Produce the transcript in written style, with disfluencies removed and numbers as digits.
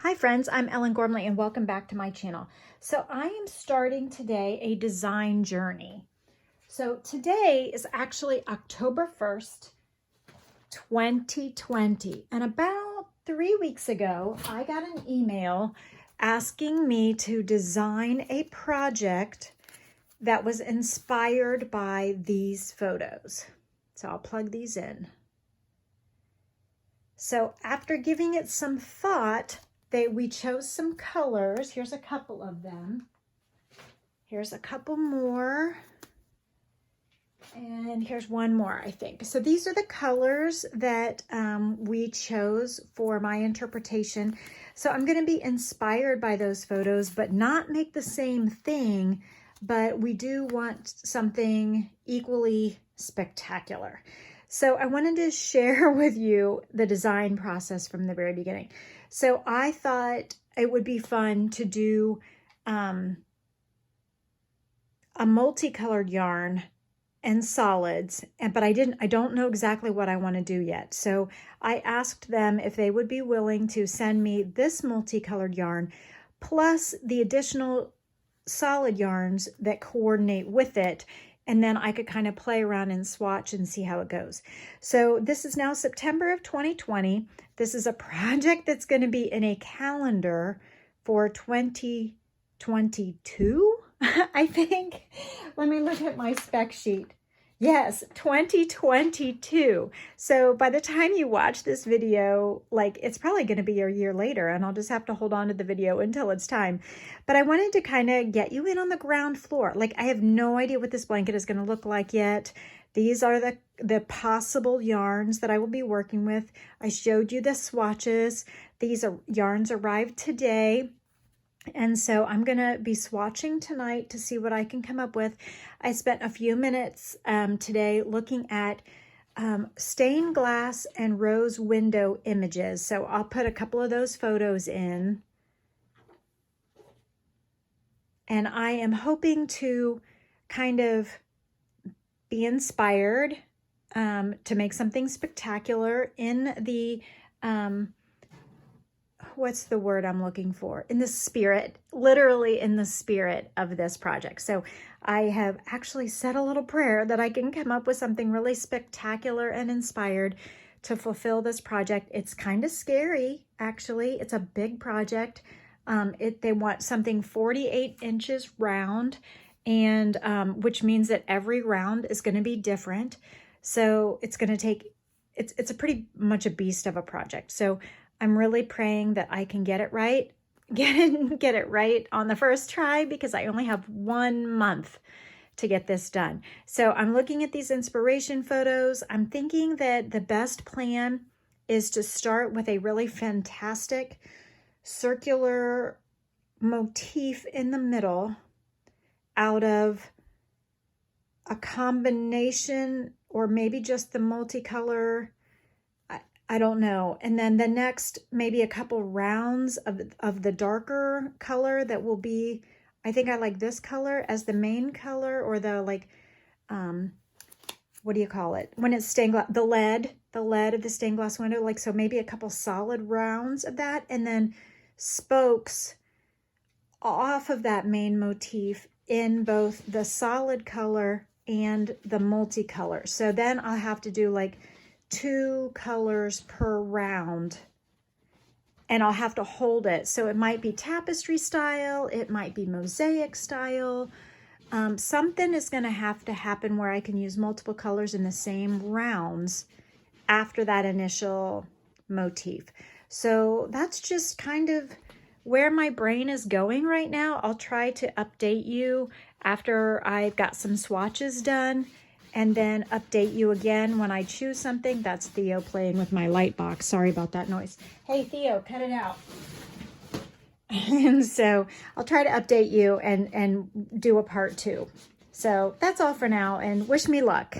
Hi friends, I'm Ellen Gormley and welcome back to my channel. So I am starting today a design journey. So today is actually October 1st, 2020. And about 3 weeks ago, I got an email asking me to design a project that was inspired by these photos. So I'll plug these in. So after giving it some thought, we chose some colors. Here's a couple of them. Here's a couple more. And here's one more, I think. So these are the colors that we chose for my interpretation. So I'm going to be inspired by those photos, but not make the same thing. But we do want something equally spectacular. So I wanted to share with you the design process from the very beginning. So I thought it would be fun to do a multicolored yarn and solids, but I don't know exactly what I want to do yet. So I asked them if they would be willing to send me this multicolored yarn plus the additional solid yarns that coordinate with it. And then I could kind of play around and swatch and see how it goes. So this is now September of 2020. This is a project that's going to be in a calendar for 2022, I think. Let me look at my spec sheet. Yes, 2022. So by the time you watch this video, it's probably going to be a year later, and I'll just have to hold on to the video until it's time. But I wanted to kind of get you in on the ground floor. I have no idea what this blanket is going to look like yet. These are the possible yarns that I will be working with. I showed you the swatches. These yarns arrived today. And so I'm going to be swatching tonight to see what I can come up with. I spent a few minutes today looking at stained glass and rose window images. So I'll put a couple of those photos in. And I am hoping to kind of be inspired to make something spectacular in the what's the word I'm looking for? In the spirit, literally in the spirit of this project. So I have actually said a little prayer that I can come up with something really spectacular and inspired to fulfill this project. It's kind of scary, actually. It's a big project. They want something 48 inches round, and which means that every round is going to be different. So it's going to take, it's a pretty much a beast of a project. So I'm really praying that I can get it right, get it right on the first try, because I only have 1 month to get this done. So I'm looking at these inspiration photos. I'm thinking that the best plan is to start with a really fantastic circular motif in the middle out of a combination, or maybe just the multicolor, I don't know. And then the next, maybe a couple rounds of the darker color that will be, I think I like this color as the main color, or the what do you call it? When it's stained glass, the lead of the stained glass window. So maybe a couple solid rounds of that, and then spokes off of that main motif in both the solid color and the multicolor. So then I'll have to do 2 colors per round, and I'll have to hold it. So it might be tapestry style, it might be mosaic style. Something is going to have to happen where I can use multiple colors in the same rounds after that initial motif. So that's just kind of where my brain is going right now. I'll try to update you after I've got some swatches done, and then update you again when I choose something. That's Theo playing with my light box. Sorry about that noise. Hey, Theo, cut it out. And so I'll try to update you and do a part 2. So that's all for now, and wish me luck.